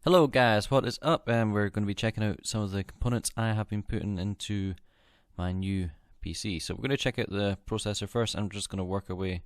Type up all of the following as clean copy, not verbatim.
Hello guys, what is up? We're going to be checking out some of the components I have been putting into my new PC. So we're going to check out the processor first, and we're just going to work our way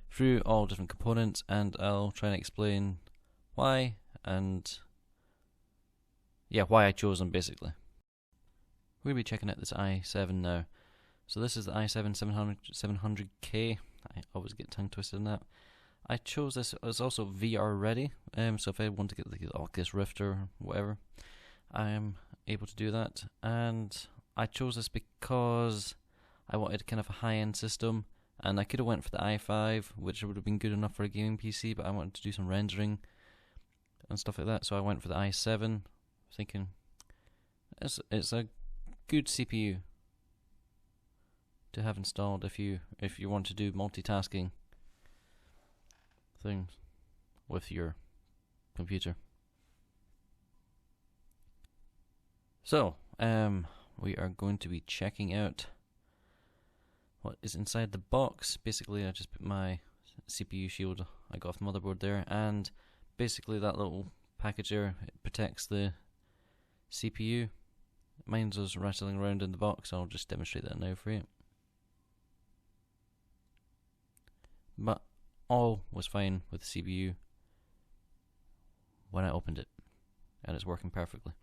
through all different components, and I'll try and explain why and why I chose them basically. We're going to be checking out this i7 now. So this is the i7 700K. I always get tongue twisted on that. I chose this as also VR ready, so if I want to get the Oculus Rift or whatever, I am able to do that. And I chose this because I wanted kind of a high-end system, and I could have went for the i5, which would have been good enough for a gaming PC, but I wanted to do some rendering and stuff like that, so I went for the i7, thinking it's a good CPU to have installed if you want to do multitasking things with your computer. So, we are going to be checking out what is inside the box. Basically, I just put my CPU shield I got off the motherboard there, and basically that little package there, it protects the CPU. Mine's just rattling around in the box. I'll just demonstrate that now for you. But all was fine with the CPU when I opened it, and it's working perfectly.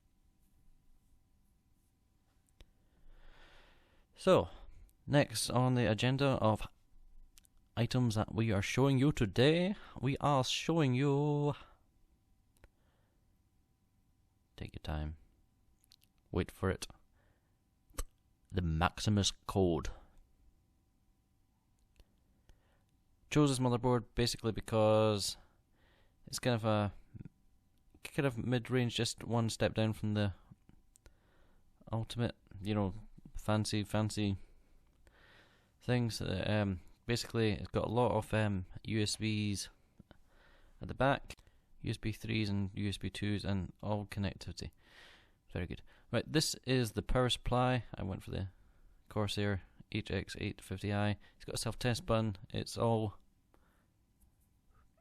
So, next on the agenda of items that we are showing you today, we are showing you... Take your time. Wait for it. The Maximus Code. Chose this motherboard basically because it's kind of mid-range, just one step down from the ultimate, fancy things. Basically, it's got a lot of USBs at the back, USB 3s and USB 2s, and all connectivity. Very good. Right, this is the power supply. I went for the Corsair HX850i. It's got a self-test button. It's all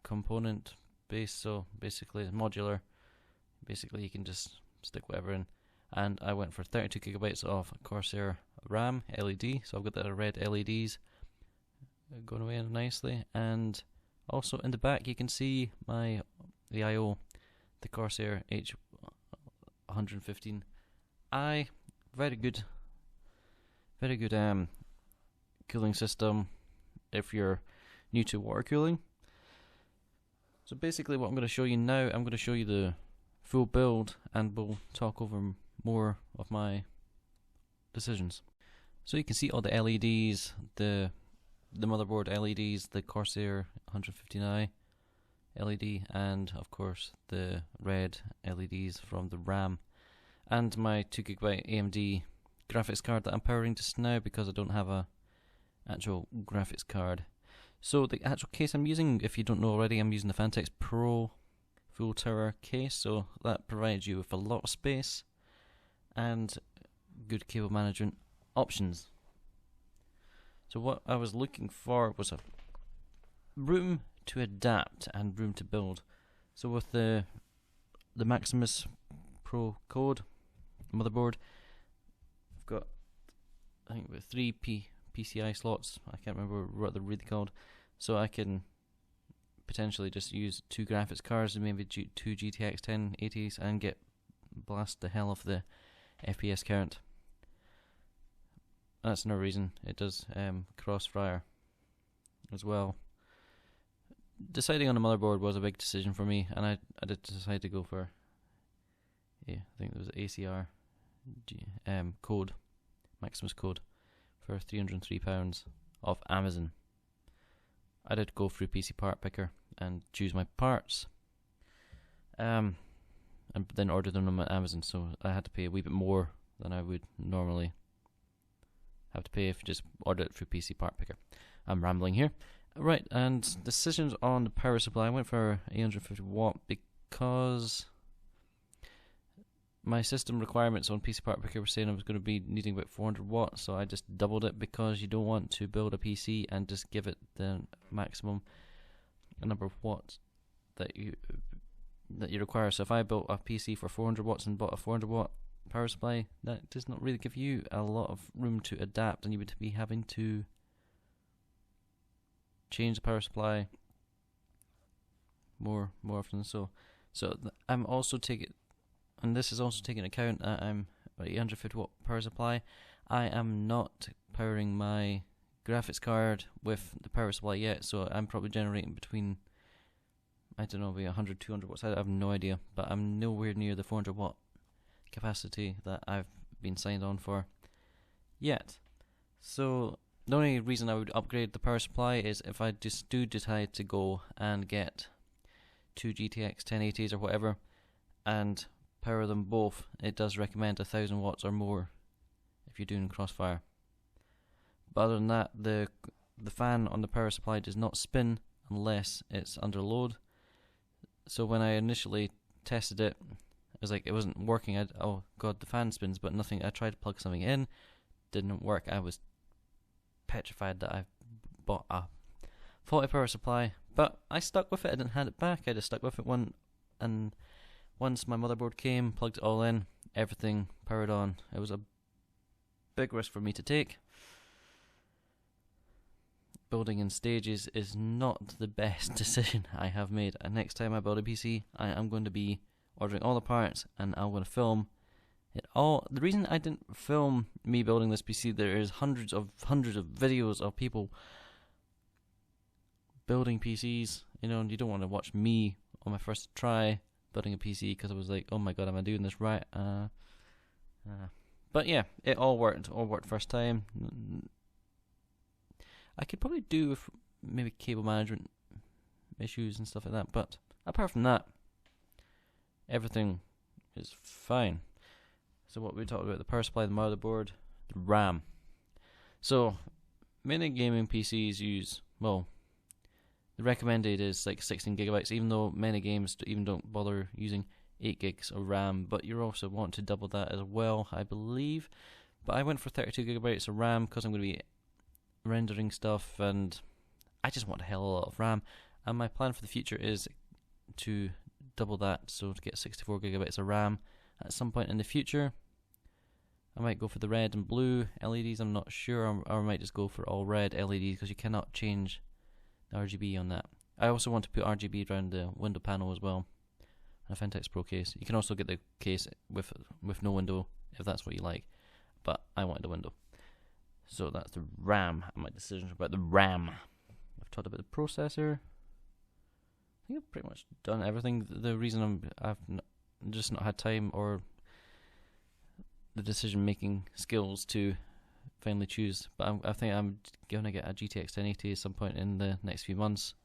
component based, so basically it's modular. Basically you can just stick whatever in, and I went for 32GB of Corsair RAM LED, so I've got the red LEDs going away nicely. And also in the back you can see the I/O, the Corsair H115i. Very good cooling system if you're new to water cooling. So basically what I'm going to show you now, I'm going to show you the full build, and we'll talk over more of my decisions. So you can see all the LEDs, the motherboard LEDs, the Corsair 115i LED, and of course the red LEDs from the RAM, and my 2GB AMD graphics card that I'm powering just now because I don't have a actual graphics card. So the actual case I'm using, if you don't know already, I'm using the Phanteks Pro full tower case, so that provides you with a lot of space and good cable management options. So what I was looking for was a room to adapt and room to build. So with the Maximus Pro code motherboard, I've got, I think, about 3 PCI slots. I can't remember what they're really called, so I can potentially just use 2 graphics cards and maybe 2 GTX 1080s and blast the hell off the FPS count. That's another reason it does crossfire as well. Deciding on a motherboard was a big decision for me, and I did decide to go for I think there was an ACR code, Maximus code, for £303 off Amazon. I did go through PC Part Picker and choose my parts, and then order them on Amazon, so I had to pay a wee bit more than I would normally have to pay if you just order it through PC Part Picker. I'm rambling here. Right, and decisions on the power supply. I went for 850 watt because my system requirements on PC Part Picker were saying I was going to be needing about 400 watts, so I just doubled it, because you don't want to build a PC and just give it the maximum number of watts that you that you require. So if I built a PC for 400 watts and bought a 400 watt power supply, that does not really give you a lot of room to adapt, and you would be having to change the power supply more often. So I'm also taking, and this is also taking account that I'm 850 watt power supply. I am not powering my graphics card with the power supply yet, so I'm probably generating between, I don't know, maybe 100, 200 watts. I have no idea, but I'm nowhere near the 400 watt capacity that I've been signed on for yet. So the only reason I would upgrade the power supply is if I just do decide to go and get two GTX 1080s or whatever and power them both. It does recommend 1000 watts or more if you're doing Crossfire. But other than that, the fan on the power supply does not spin unless it's under load. So when I initially tested it, it was like it wasn't working. Oh god, the fan spins, but nothing. I tried to plug something in, didn't work. I was petrified that I bought a faulty power supply, but I stuck with it. I didn't hand it back. I just stuck with it and once my motherboard came, plugged it all in, everything powered on. It was a big risk for me to take. Building in stages is not the best decision I have made. And next time I build a PC, I am going to be ordering all the parts, and I'm going to film it all. The reason I didn't film me building this PC, there is hundreds of videos of people building PCs, and you don't want to watch me on my first try building a PC because I was like, oh my god, am I doing this right? But yeah, it all worked first time. I could probably do with maybe cable management issues and stuff like that, but apart from that, everything is fine. So what we talked about, the power supply, the motherboard, the RAM. So many gaming PCs use, well, the recommended is like 16 gigabytes, even though many games even don't bother using 8 gigs of RAM, but you also want to double that as well, I believe. But I went for 32 gigabytes of RAM because I'm going to be rendering stuff, and I just want a hell of a lot of RAM. And my plan for the future is to double that, so to get 64 gigabytes of RAM at some point in the future. I might go for the red and blue LEDs, I'm not sure, or I might just go for all red LEDs because you cannot change the RGB on that. I also want to put RGB around the window panel as well. A Fentex Pro case. You can also get the case with no window if that's what you like, but I wanted a window. So that's the RAM. My decisions about the RAM. I've talked about the processor. I think I've pretty much done everything. The reason I've just not had time or the decision making skills to finally choose, but I think I'm gonna get a GTX 1080 at some point in the next few months.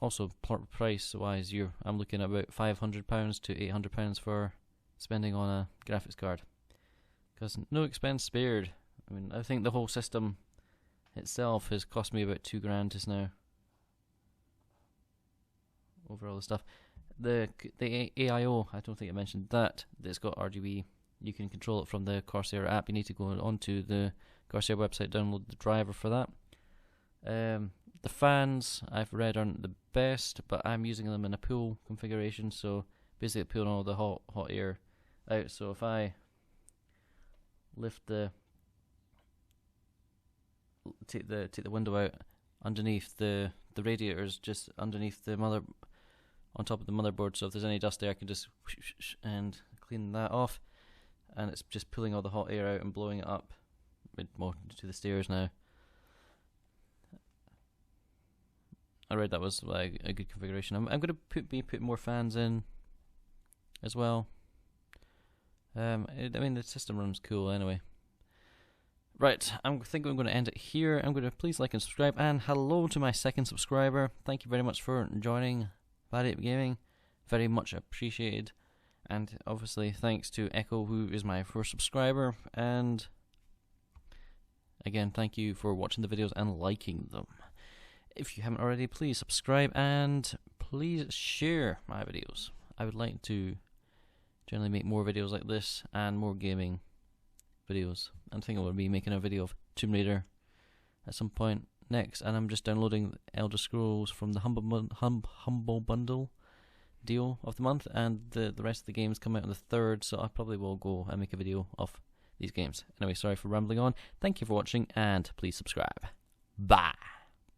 Also, price wise, I'm looking at about £500 to £800 for spending on a graphics card, because no expense spared. I mean, I think the whole system itself has cost me about £2,000 just now. Over all the stuff, the AIO, I don't think I mentioned that. It's got RGB. You can control it from the Corsair app. You need to go onto the Corsair website, download the driver for that. The fans I've read aren't the best, but I'm using them in a pool configuration, so basically pulling all the hot air out. So if I lift take the window out underneath, the radiator's just underneath the on top of the motherboard, so if there's any dust there I can just and clean that off, and it's just pulling all the hot air out and blowing it up more to the stairs now. I read that was like a good configuration. I'm going to put more fans in as well. I mean, the system runs cool anyway. Right, I think I'm going to end it here. I'm going to please like and subscribe, and hello to my second subscriber. Thank you very much for joining Bad Ape Gaming. Very much appreciated. And obviously thanks to Echo, who is my first subscriber. And again, thank you for watching the videos and liking them. If you haven't already, please subscribe and please share my videos. I would like to generally make more videos like this and more gaming videos. I think I will be making a video of Tomb Raider at some point next, and I'm just downloading Elder Scrolls from the Humble Bundle deal of the month, and the rest of the games come out on the 3rd, so I probably will go and make a video of these games. Anyway, sorry for rambling on. Thank you for watching, and please subscribe. Bye.